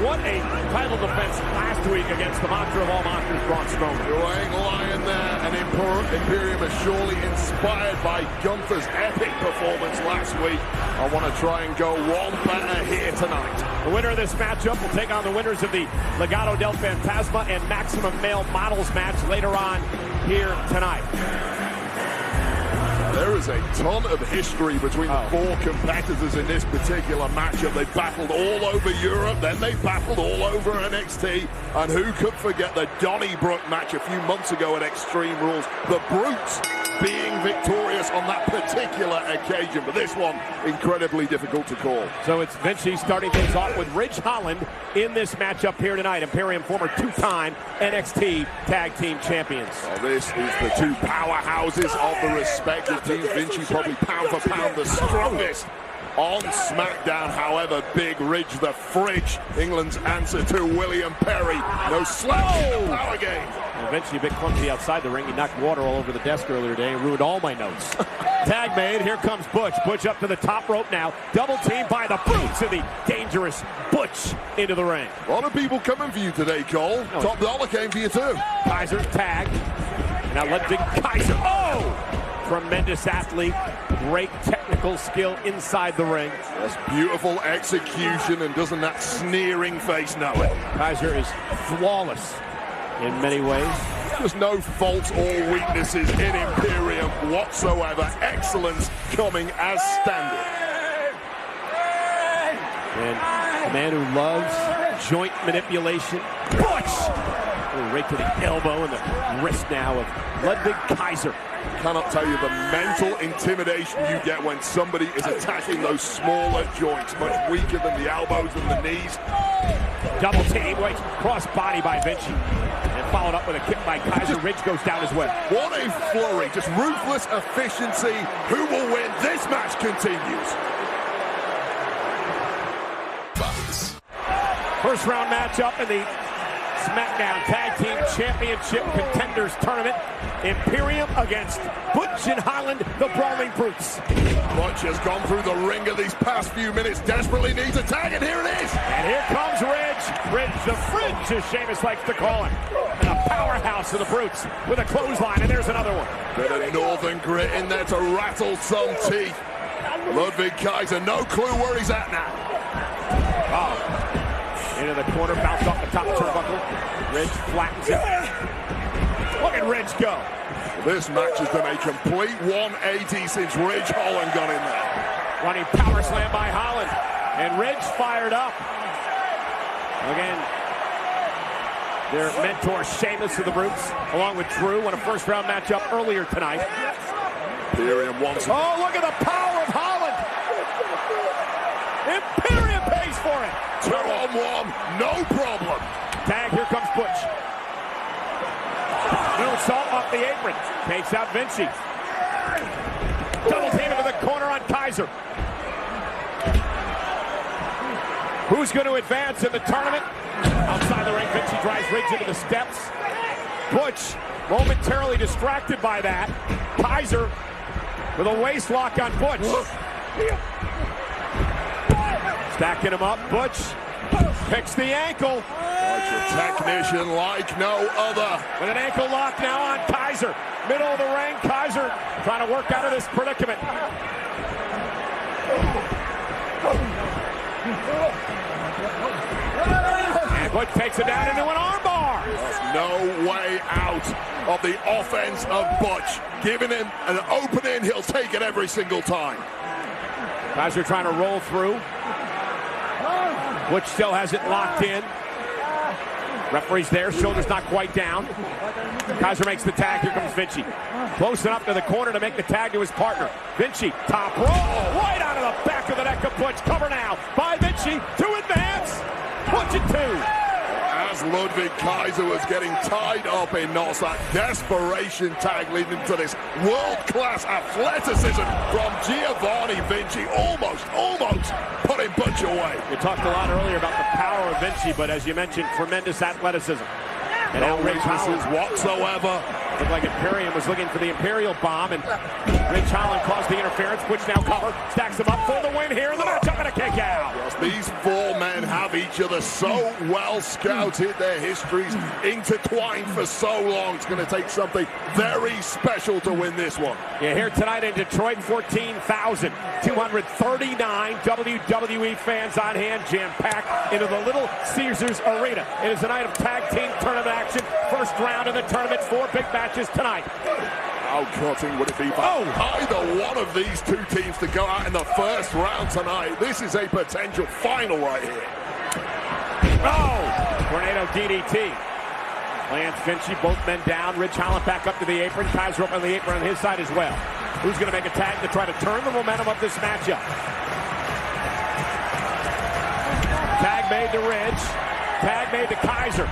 won a title defense last week against the monster of all monsters, Braun Strowman. You ain't lying there, and Imperium is surely inspired by Gunther's epic performance last week. I want to try and go one better here tonight. The winner of this matchup will take on the winners of the Legado del Fantasma and Maximum Male Models match later on here tonight. There is a ton of history between the four competitors in this particular matchup. They battled all over Europe, then they battled all over NXT, and who could forget the Donnybrook match a few months ago at Extreme Rules? The Brutes being victorious on that particular occasion, but this one incredibly difficult to call. So it's Vinci starting things off with Ridge Holland in this matchup here tonight. Imperium, former two-time NXT Tag Team Champions. Well, this is the two powerhouses of the respective teams. Vinci probably pound for pound the strongest on SmackDown. However, Big Ridge the Fridge, England's answer to William Perry. No slouch in the power game. Eventually a bit clumsy outside the ring. He knocked water all over the desk earlier today and ruined all my notes. Tag made. Here comes Butch. Butch up to the top rope now. Double team by the Brutes and the dangerous Butch into the ring. A lot of people coming for you today, Cole. Top Dollar came for you too. Kaiser tag. Now Ludwig Kaiser. Oh! Tremendous athlete. Great technical skill inside the ring. That's beautiful execution, and doesn't that sneering face know it? Kaiser is flawless in many ways. There's no faults or weaknesses in Imperium whatsoever. Excellence coming as standard. And a man who loves joint manipulation. Butch! Right to the elbow and the wrist now of Ludwig Kaiser. Cannot tell you the mental intimidation you get when somebody is attacking those smaller joints, much weaker than the elbows and the knees. Double team, wait, cross body by Vinci. And followed up with a kick by Kaiser. Ridge goes down as well. What a flurry, just ruthless efficiency. Who will win? This match continues. First round matchup in the SmackDown Tag Team Championship Contenders Tournament. Imperium against Butch and Holland, the Brawling Brutes. Butch has gone through the ringer these past few minutes, desperately needs a tag, and here it is. And here comes Ridge. Ridge the Fridge, as Sheamus likes to call him. And a powerhouse of the Brutes with a clothesline, and there's another one. Bit of Northern grit in there to rattle some teeth. Ludwig Kaiser, no clue where he's at now. Oh. Into the corner, bounce off the top turnbuckle. Ridge flattens it. Look at Ridge go. This match has done a complete 180 since Ridge Holland got in there. Running power slam by Holland. And Ridge fired up. Again, their mentor Sheamus of the Brutes, along with Drew, won a first round matchup earlier tonight. Imperium wants it. Oh, look at the power of Holland. Imperium pays for it. 2-on-1, no problem. Tag, here comes Butch. Moonsault off the apron. Takes out Vinci. Double team into the corner on Kaiser. Who's going to advance in the tournament? Outside the ring, Vinci drives Ridge into the steps. Butch momentarily distracted by that. Kaiser with a waist lock on Butch. Stacking him up. Butch picks the ankle. Butch, a technician like no other. With an ankle lock now on Kaiser. Middle of the ring, Kaiser trying to work out of this predicament. And Butch takes it down into an armbar. No way out of the offense of Butch. Giving him an opening, he'll take it every single time. Kaiser trying to roll through. Butch still has it locked in. Referee's there, shoulders not quite down. Kaiser makes the tag, here comes Vinci. Close enough to the corner to make the tag to his partner. Vinci, top roll, right out of the back of the neck of Butch. Cover now by Vinci to advance. Butch at 2. As Ludwig Kaiser was getting tied up in knots, that desperation tag leading to this world-class athleticism from Giovanni Vinci. Almost putting Butch away. We talked a lot earlier about the power of Vinci, but as you mentioned, tremendous athleticism. And no weaknesses whatsoever Looked like Imperium was looking for the Imperial bomb, and Ridge Holland caused the interference. Butch now cover, stacks them up for the win here in the matchup, and a kick out. Yes, these four men have each other so well scouted, their histories intertwined for so long. It's going to take something very special to win this one. Yeah, here tonight in Detroit, 14,239 WWE fans on hand, jam-packed into the Little Caesars Arena. It is a night of tag team tournament action. First round in the tournament, 4 big matches tonight. How cutting would it be for either one of these two teams to go out in the first round tonight? This is a potential final right here. Tornado DDT. Lance Vinci, both men down. Ridge Holland back up to the apron. Kaiser up on the apron on his side as well. Who's going to make a tag to try to turn the momentum of this matchup? Tag made to Ridge. Tag made to Kaiser.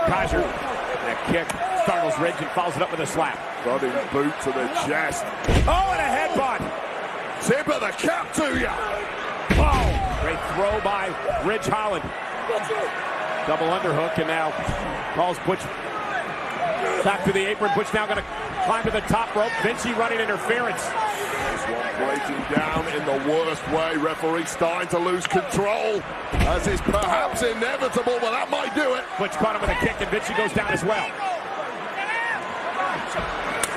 Kaiser, that kick startles Ridge and follows it up with a slap. Running boot to the chest. Oh, and a headbutt. Tip of the cap to you. Oh, great throw by Ridge Holland. Double underhook, and now calls Butch back to the apron. Butch now going to climb to the top rope. Vinci running interference. This one breaking down in the worst way. Referee starting to lose control, as is perhaps inevitable, but that might do it. Butch caught him with a kick, and Vinci goes down as well.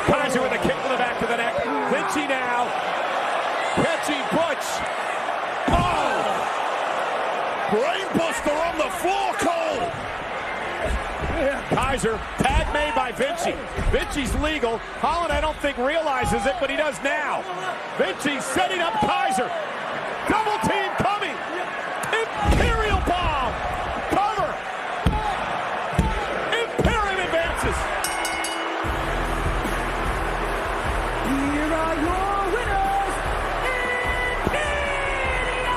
Kaiser with a kick to the back of the neck. Vinci now catching Butch. Oh! Brainbuster on the floor, Cole. Kaiser, tag made by Vinci. Vinci's legal. Holland, I don't think, realizes it, but he does now. Vinci setting up Kaiser. Double team coming. Imperial bomb. Cover. Imperium advances. Here are your winners, Imperium!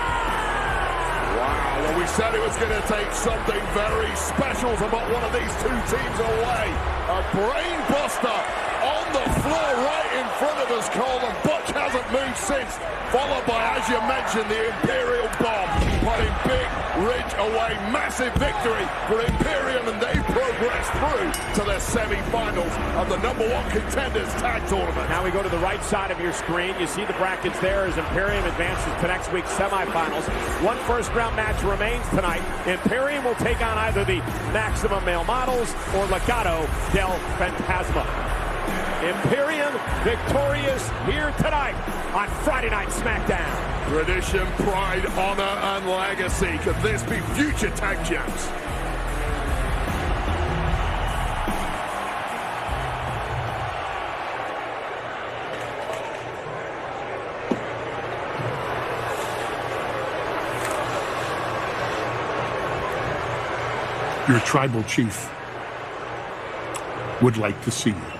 Wow, well, we said it was going to take something very special to put one of these two teams away. A brain buster on the floor right in front of us, Cole, and Butch hasn't moved since. Followed by, as you mentioned, the Imperial bomb, putting Big Ridge away. Massive victory for Imperium, and they progress through to the semi-finals of the #1 Contenders Tag Tournament. Now we go to the right side of your screen. You see the brackets there as Imperium advances to next week's semifinals. One first-round match remains tonight. Imperium will take on either the Maximum Male Models or Legado del Fantasma. Imperium victorious here tonight on Friday Night SmackDown. Tradition, pride, honor, and legacy. Could this be future tag champs? Your tribal chief would like to see you.